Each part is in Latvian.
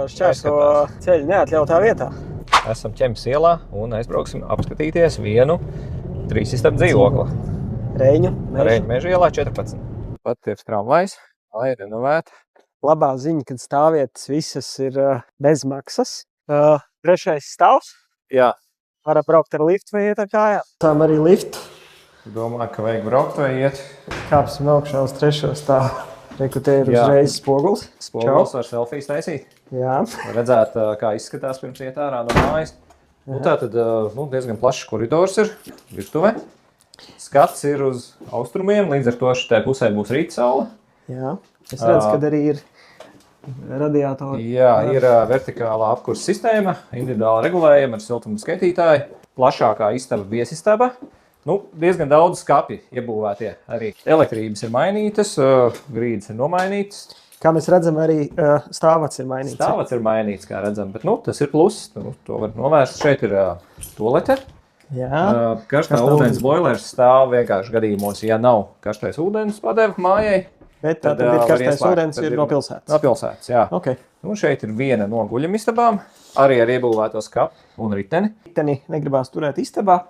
Šķērso ceļu neatļautā vietā. Esam Ķempas ielā un aizbrauksim apskatīties vienu 3-istabu dzīvokli. Reņu Meža ielā 14. Pat ir tramvajs, lai ir renovēta. Labā ziņa, kad stāvvietas visas ir bez maksas. Trešais stāvs. Jā. Var braukt ar liftu vai iet ar kājām. Tām arī liftu. Domāju, ka vajag braukt vai iet. Kāpsim augšā uz trešo stāvu. Reku te ir uzreiz spoguls. Spoguls var selfijas taisīt. Jā. Redzēt, kā izskatās pirms iet ārā no mājas. Tātad diezgan plašs koridors ir virtuvē. Skats ir uz austrumiem, līdz ar to šitai pusē būs rītsaule. Jā. Es redzu, kad arī ir radiatori. Jā, ir vertikālā apkurss sistēma, individuāli regulējama ar siltuma skaitītāju. Plašākā istaba viesistaba. Diezgan daudz skapji iebūvētie arī. Elektrības ir mainītas, grīdas ir nomainītas. Kā mēs redzam, arī stāvvats ir mainīts. Stāvvats ir mainīts, kā redzam, bet tas ir pluss. To var novērst. Šeit ir tualete. Jā. Karstā ūdens boilers stāv vienkārši gadījumos, ja nav karstais ūdens padeva mājai. Bet tad ir karstais ūdens ir no pilsētas. No pilsētas, jā. Okay. Šeit ir viena no guļamistabām, arī ar iebūvēto skapu un riteni. Riteni negribās turēt istabā,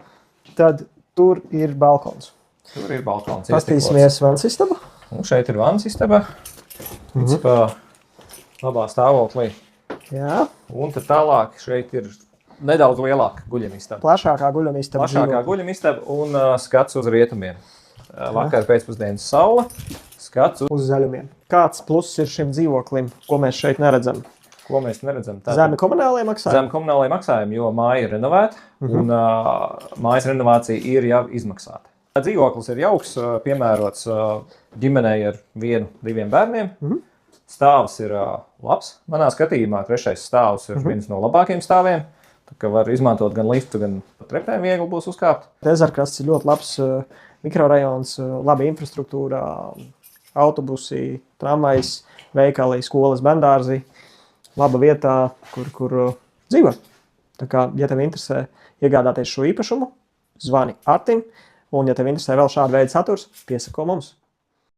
tad tur ir balkons. Tur ir balkons. Pastīsimies vannas istaba. Šeit ir vannas istaba. Labā stāvoklī. Jā. Un tad tālāk šeit ir nedaudz lielāka guļamistaba. Plašākā guļamistaba. Plašākā guļamistaba un skats uz rietumiem. Vakar pēcpusdienas saule, skats uz zaļumiem. Kāds pluss ir šim dzīvoklim, ko mēs šeit neredzam? Ko mēs neredzam? Zemi komunālajie maksājumi? Zemi komunālajie maksājumi, jo māja ir renovēta un mājas renovācija ir jau izmaksāta. Dzīvoklis ir jauks, piemērots ģimenei ar 1-2 bērniem. Stāvs ir labs. Manā skatījumā trešais stāvs ir viens no labākajiem stāviem. Tā kā var izmantot gan liftu, gan trepēm viegli būs uzkāpt. Ezerkrasts ir ļoti labs mikrorajons, laba infrastruktūra, autobusi, tramvajs, veikali, skolas, bērndārzi. Laba vietā, kur dzīvot. Tā kā, ja tev interesē iegādāties šo īpašumu, zvani Artim, un ja tev interesē vēl šāda veida saturs, piesako mums.